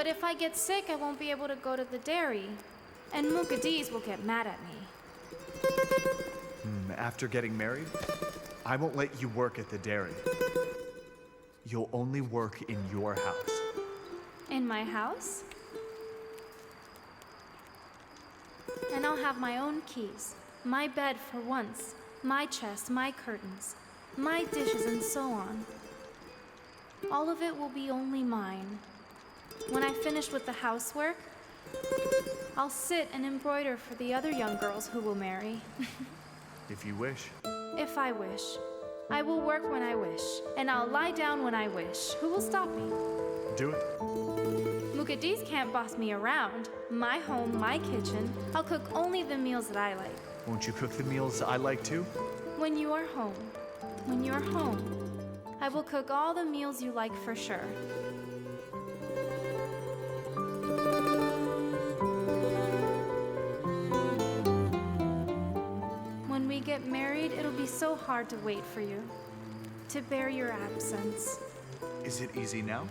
But if I get sick, I won't be able to go to the dairy. And Mukaddees will get mad at me. After getting married, I won't let you work at the dairy. You'll only work in your house. In my house? And I'll have my own keys, my bed for once, my chest, my curtains, my dishes, and so on. All of it will be only mine. When I finish with the housework, I'll sit and embroider for the other young girls who will marry. If you wish. If I wish. I will work when I wish, and I'll lie down when I wish. Who will stop me? Do it. Mukaddees can't boss me around. My home, my kitchen. I'll cook only the meals that I like. Won't you cook the meals I like too? When you are home. When you're home. I will cook all the meals you like for sure. When we get married, it'll be so hard to wait for you. To bear your absence. Is it easy now?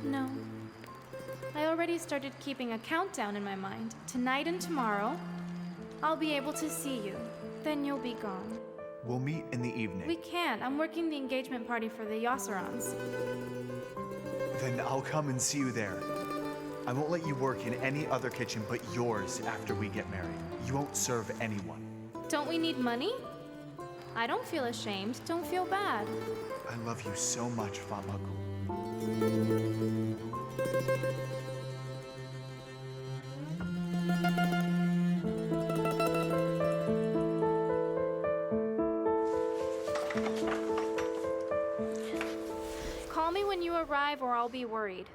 No. I already started keeping a countdown in my mind. Tonight and tomorrow, I'll be able to see you. Then you'll be gone. We'll meet in the evening. We can't. I'm working the engagement party for the Yasserans. Then I'll come and see you there. I won't let you work in any other kitchen but yours after we get married. You won't serve anyone. Don't we need money? I don't feel ashamed. Don't feel bad. I love you so much, Fatmagul. Call me when you arrive or I'll be worried.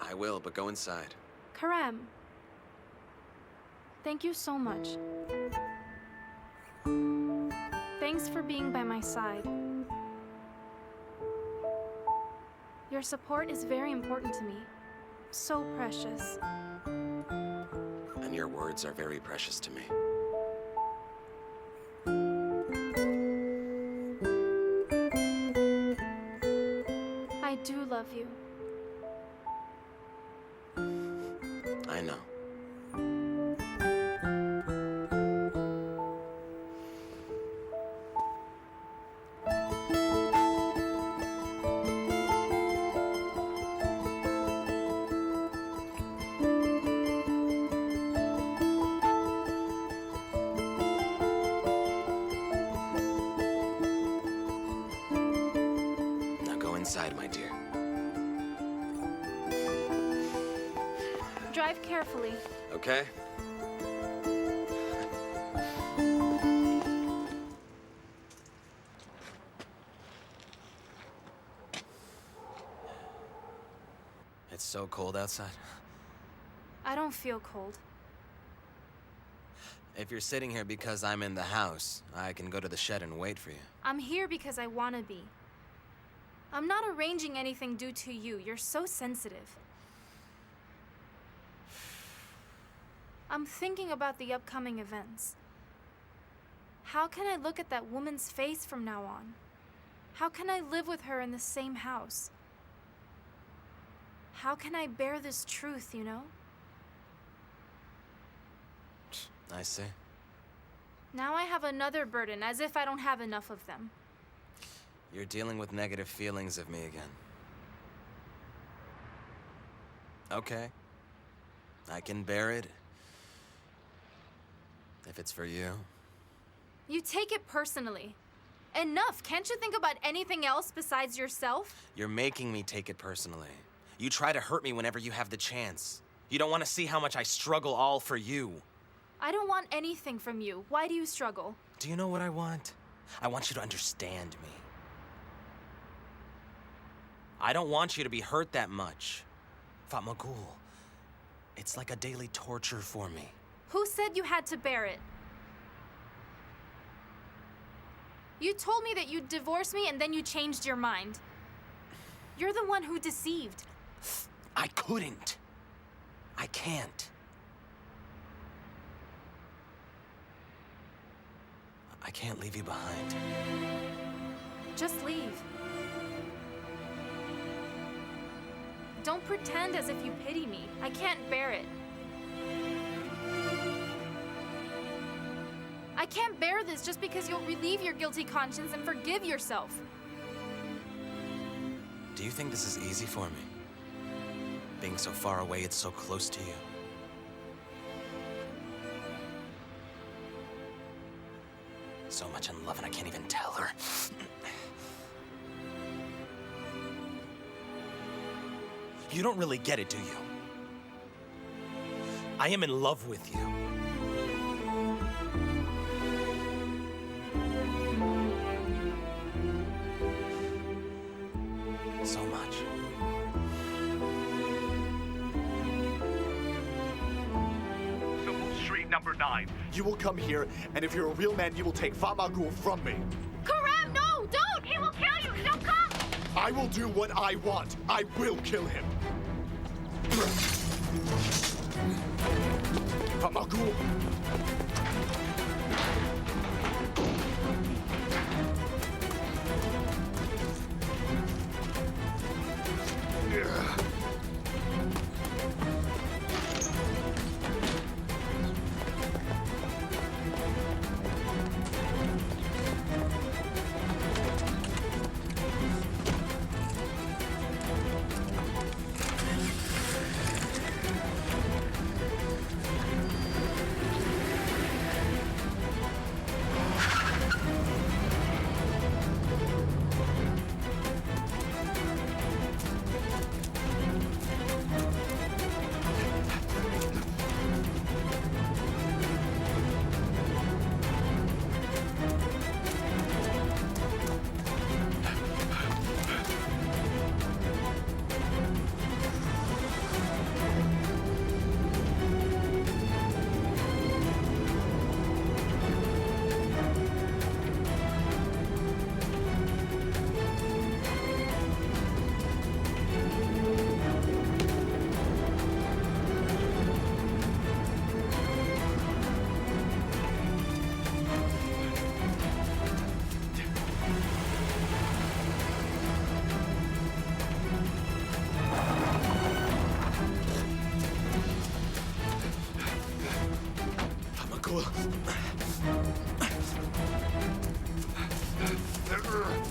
I will, but go inside. Karam. Thank you so much. Thanks for being by my side. Your support is very important to me. So precious. And your words are very precious to me. I do love you. I know. Inside, my dear. Drive carefully. Okay. It's so cold outside. I don't feel cold. If you're sitting here because I'm in the house, I can go to the shed and wait for you. I'm here because I want to be. I'm not arranging anything due to you. You're so sensitive. I'm thinking about the upcoming events. How can I look at that woman's face from now on? How can I live with her in the same house? How can I bear this truth, you know? I see. Now I have another burden, as if I don't have enough of them. You're dealing with negative feelings of me again. Okay. I can bear it. If it's for you. You take it personally. Enough! Can't you think about anything else besides yourself? You're making me take it personally. You try to hurt me whenever you have the chance. You don't want to see how much I struggle all for you. I don't want anything from you. Why do you struggle? Do you know what I want? I want you to understand me. I don't want you to be hurt that much. Fatmagul, it's like a daily torture for me. Who said you had to bear it? You told me that you'd divorce me and then you changed your mind. You're the one who deceived. I couldn't. I can't. I can't leave you behind. Just leave. don't pretend as if you pity me. I can't bear it. I can't bear this just because you'll relieve your guilty conscience and forgive yourself. Do you think this is easy for me? Being so far away, it's so close to you. So much in love and I can't even tell her. You don't really get it, do you? I am in love with you. So much. Street number 9. You will come here, and if you're a real man, you will take Fatmagul from me. Karam, no! Don't! He will kill you! Don't come! I will do what I want. I will kill him. Fatmagul.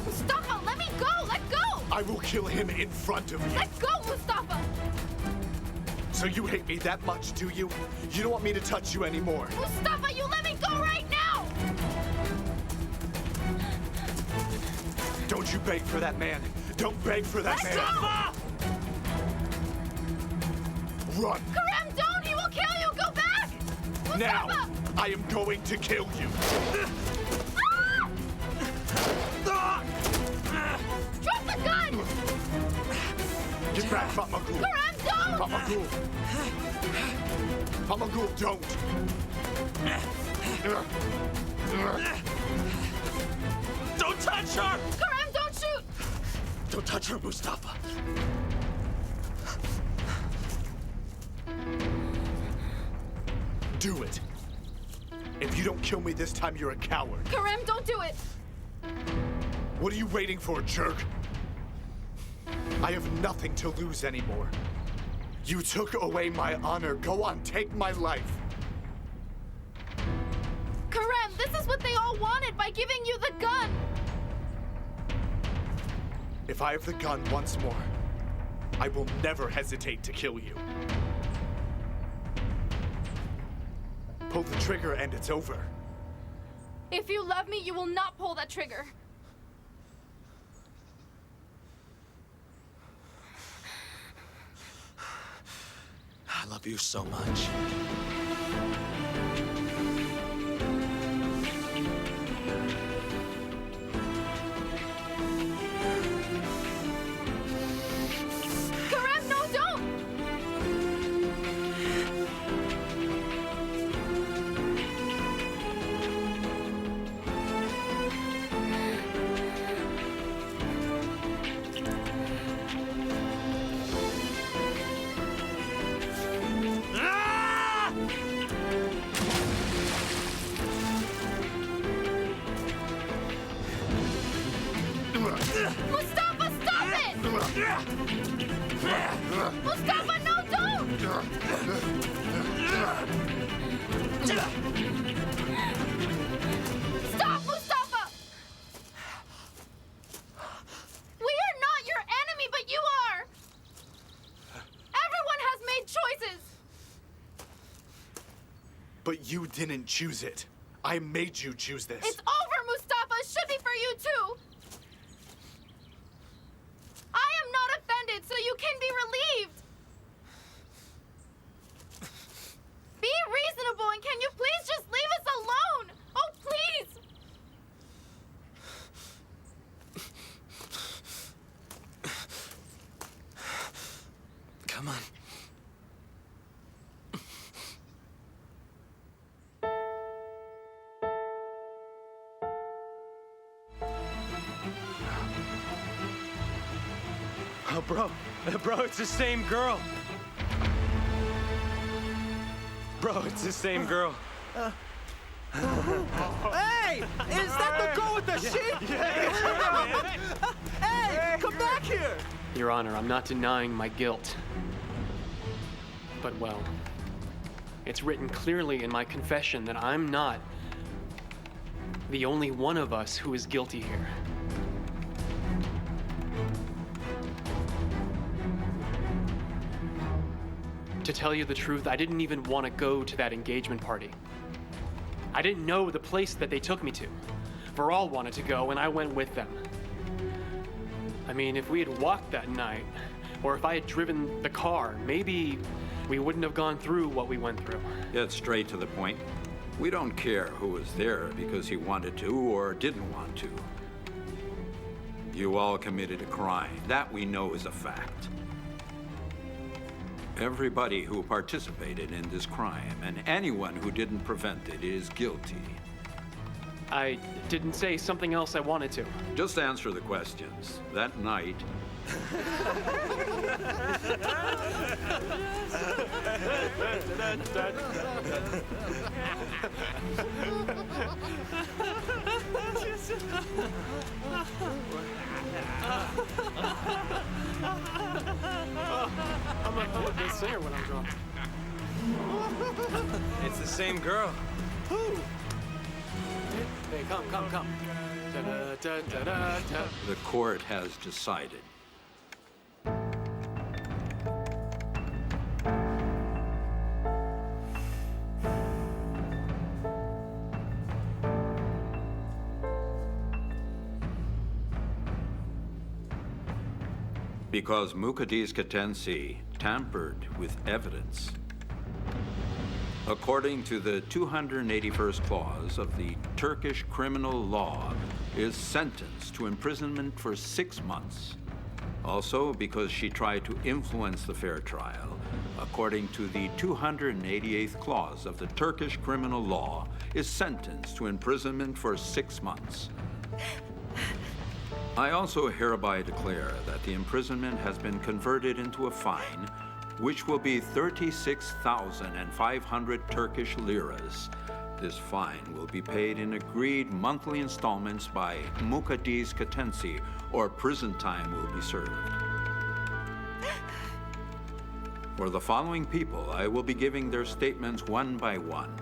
Mustafa, let me go! Let go! I will kill him in front of you. Let go, Mustafa! So you hate me that much, do you? You don't want me to touch you anymore. Mustafa, you let me go right now! Don't you beg for that man. Don't beg for that man. Mustafa! Run! Karam, don't! He will kill you! Go back! Mustafa! Now! I am going to kill you. Drop the gun! Get back, Fatmagul. Karam, don't! Fatmagul. Fatmagul, don't. Don't touch her! Karam, don't shoot! Don't touch her, Mustafa. Do it. If you don't kill me this time, you're a coward. Karam, don't do it! What are you waiting for, jerk? I have nothing to lose anymore. You took away my honor. Go on, take my life. Karam, this is what they all wanted by giving you the gun! If I have the gun once more, I will never hesitate to kill you. Pull the trigger and it's over. If you love me, you will not pull that trigger. I love you so much. Karam, no, don't! Mustafa, stop it! Mustafa, no, don't! Stop, Mustafa! We are not your enemy, but you are! Everyone has made choices! But you didn't choose it. I made you choose this. It's over, Mustafa! It should be for you, too! I am not offended, so you can be relieved! Be reasonable, and can you please just leave us alone? Oh, please! Come on. Oh, bro, it's the same girl. Bro, it's the same girl. Hey! Is that the girl with the sheep? Hey! Come back here! Your Honor, I'm not denying my guilt. But, well, it's written clearly in my confession that I'm not the only one of us who is guilty here. To tell you the truth, I didn't even want to go to that engagement party. I didn't know the place that they took me to. Veral wanted to go, and I went with them. I mean, if we had walked that night, or if I had driven the car, maybe we wouldn't have gone through what we went through. Get straight to the point. We don't care who was there because he wanted to or didn't want to. You all committed a crime. That we know is a fact. Everybody who participated in this crime and anyone who didn't prevent it is guilty. I didn't say something else I wanted to. Just answer the questions. That night, I'm a good singer when I'm drunk. It's the same girl. Hey, come. Da-da-da-da-da-da. the court has decided. Because Mukaddes Ketensi tampered with evidence. According to the 281st clause of the Turkish criminal law, is sentenced to imprisonment for 6 months. Also, because she tried to influence the fair trial, according to the 288th clause of the Turkish criminal law, is sentenced to imprisonment for 6 months. I also hereby declare that the imprisonment has been converted into a fine, which will be 36,500 Turkish liras. This fine will be paid in agreed monthly installments by Mukaddes Ketensi, or prison time will be served. For the following people, I will be giving their statements one by one.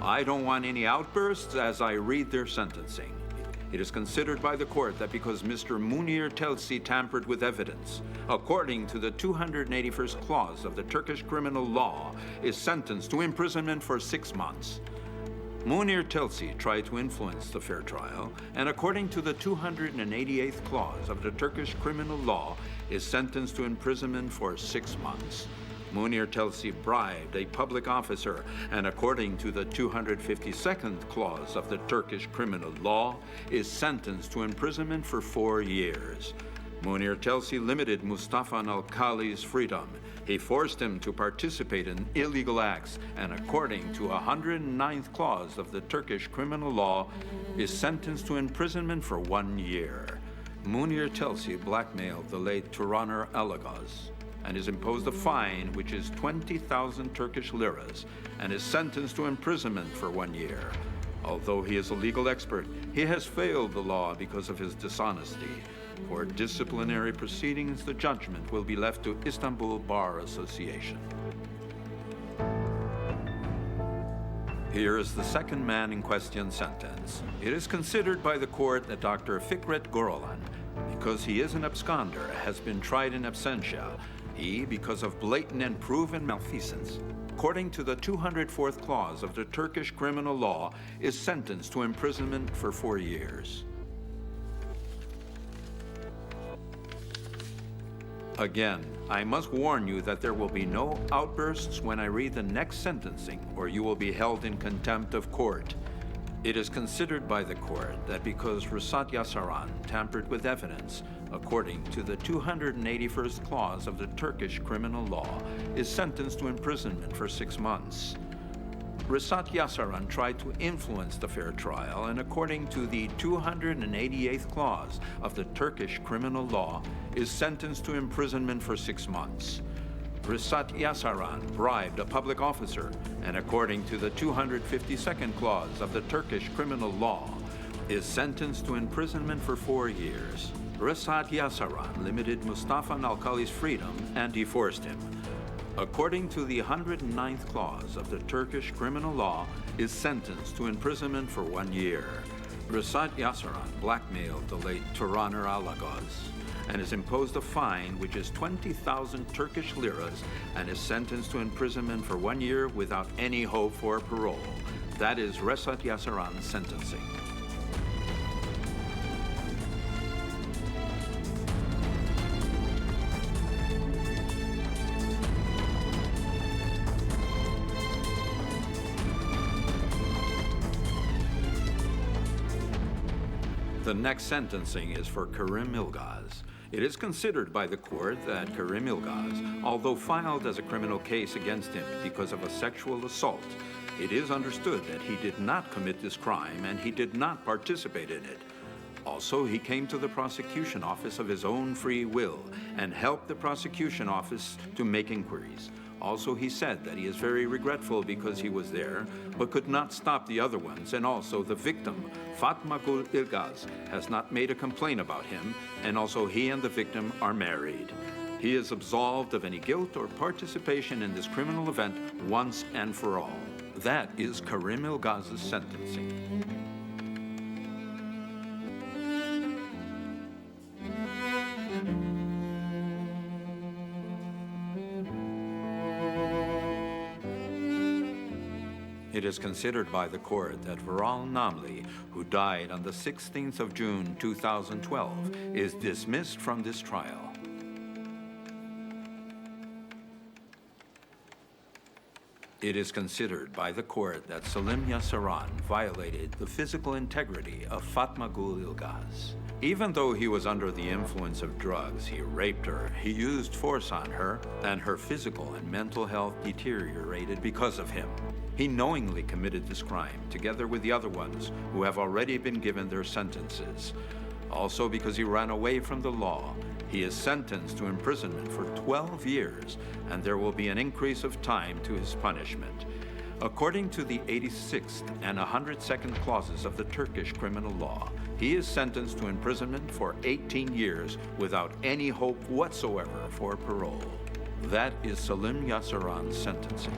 I don't want any outbursts as I read their sentencing. It is considered by the court that because Mr. Munir Telsi tampered with evidence, according to the 281st clause of the Turkish criminal law, is sentenced to imprisonment for 6 months. Munir Telsi tried to influence the fair trial, and according to the 288th clause of the Turkish criminal law, is sentenced to imprisonment for 6 months. Munir Telsi bribed a public officer, and according to the 252nd clause of the Turkish criminal law, is sentenced to imprisonment for 4 years. Munir Telsi limited Mustafa al-Khali's freedom. He forced him to participate in illegal acts, and according to 109th clause of the Turkish criminal law, is sentenced to imprisonment for 1 year. Munir Telsi blackmailed the late Turaner Alagaz, and is imposed a fine which is 20,000 Turkish liras, and is sentenced to imprisonment for 1 year. Although he is a legal expert, he has failed the law because of his dishonesty. For disciplinary proceedings, the judgment will be left to Istanbul Bar Association. Here is the second man in question sentence. It is considered by the court that Dr. Fikret Gorolan, because he is an absconder, has been tried in absentia. He, because of blatant and proven malfeasance, according to the 204th clause of the Turkish criminal law, is sentenced to imprisonment for 4 years. Again, I must warn you that there will be no outbursts when I read the next sentencing, or you will be held in contempt of court. It is considered by the court that because Fırat Yasaran tampered with evidence, according to the 281st clause of the Turkish criminal law, is sentenced to imprisonment for 6 months. Fırat Yasaran tried to influence the fair trial, and according to the 288th clause of the Turkish criminal law, is sentenced to imprisonment for 6 months. Fırat Yasaran bribed a public officer, and according to the 252nd clause of the Turkish criminal law, is sentenced to imprisonment for 4 years. Fırat Yasaran limited Mustafa Nalkali's freedom and he forced him. According to the 109th clause of the Turkish criminal law, is sentenced to imprisonment for 1 year. Fırat Yasaran blackmailed the late Turaner Alagos and is imposed a fine which is 20,000 Turkish liras and is sentenced to imprisonment for 1 year without any hope for parole. That is Fırat Yasaran's sentencing. The next sentencing is for Kerim Ilgaz. It is considered by the court that Kerim Ilgaz, although filed as a criminal case against him because of a sexual assault, it is understood that he did not commit this crime and he did not participate in it. Also, he came to the prosecution office of his own free will and helped the prosecution office to make inquiries. Also, he said that he is very regretful because he was there, but could not stop the other ones, and also the victim, Fatmagul Ilgaz, has not made a complaint about him, and also he and the victim are married. He is absolved of any guilt or participation in this criminal event once and for all. That is Kerim Ilgaz's sentencing. It is considered by the court that Vural Namli, who died on the 16th of June 2012, is dismissed from this trial. It is considered by the court that Salim Yasaran violated the physical integrity of Fatmagul Ilgaz. Even though he was under the influence of drugs, he raped her, he used force on her, and her physical and mental health deteriorated because of him. He knowingly committed this crime, together with the other ones who have already been given their sentences. Also, because he ran away from the law, he is sentenced to imprisonment for 12 years, and there will be an increase of time to his punishment. According to the 86th and 102nd clauses of the Turkish criminal law, he is sentenced to imprisonment for 18 years without any hope whatsoever for parole. That is Salim Yasaran's sentencing.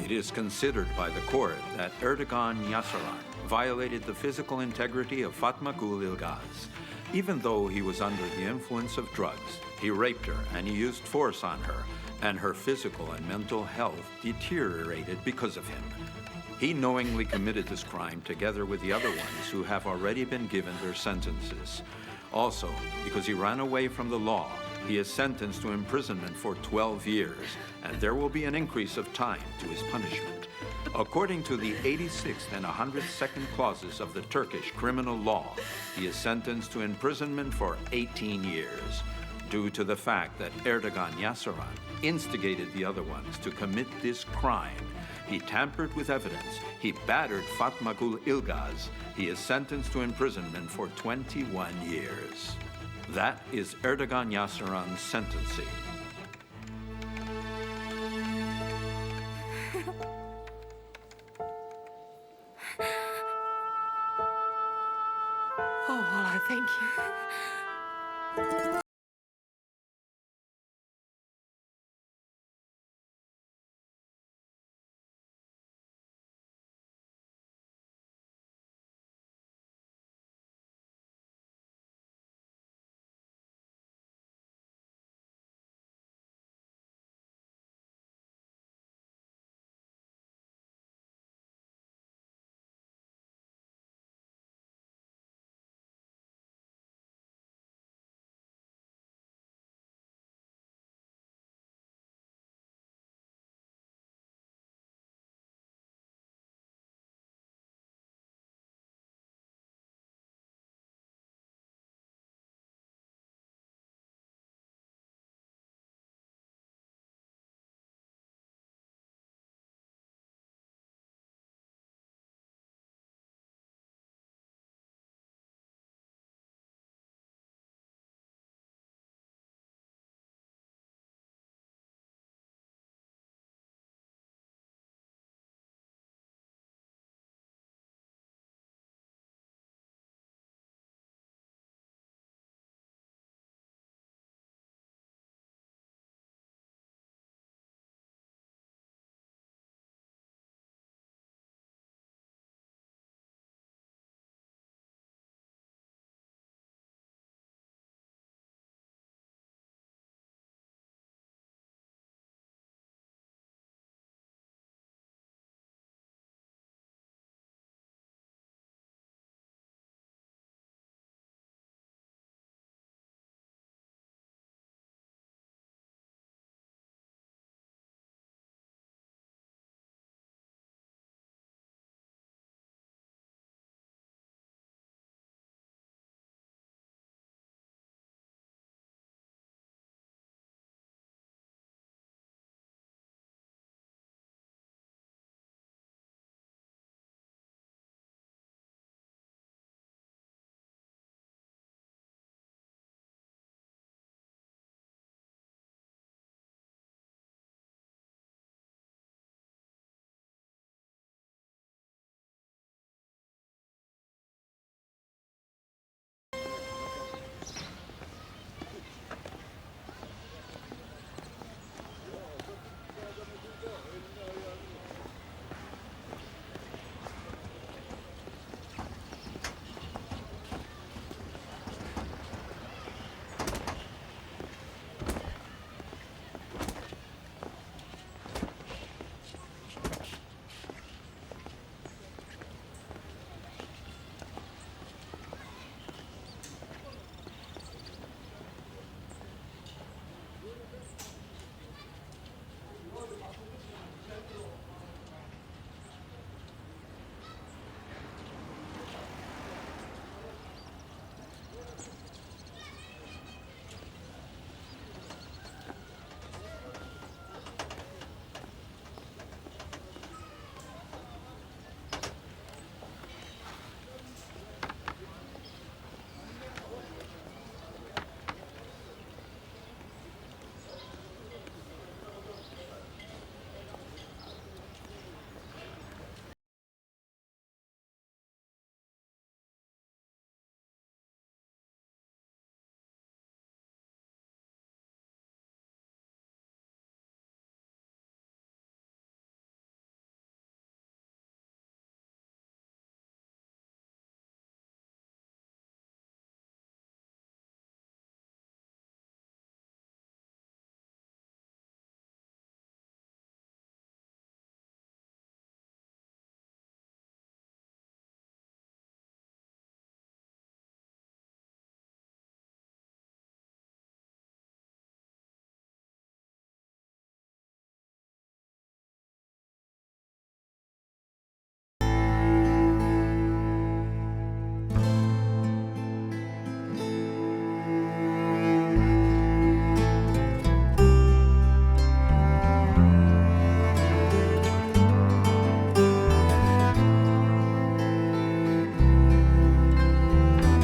It is considered by the court that Erdogan Yasaran violated the physical integrity of Fatmagul Ilgaz. Even though he was under the influence of drugs, he raped her and he used force on her, and her physical and mental health deteriorated because of him. He knowingly committed this crime together with the other ones who have already been given their sentences. Also, because he ran away from the law, he is sentenced to imprisonment for 12 years, and there will be an increase of time to his punishment. According to the 86th and 102nd clauses of the Turkish criminal law, he is sentenced to imprisonment for 18 years. Due to the fact that Erdogan Yasaran instigated the other ones to commit this crime, He tampered with evidence. He battered Fatmagul Ilgaz. He is sentenced to imprisonment for 21 years. That is Erdogan Yasseran's sentencing.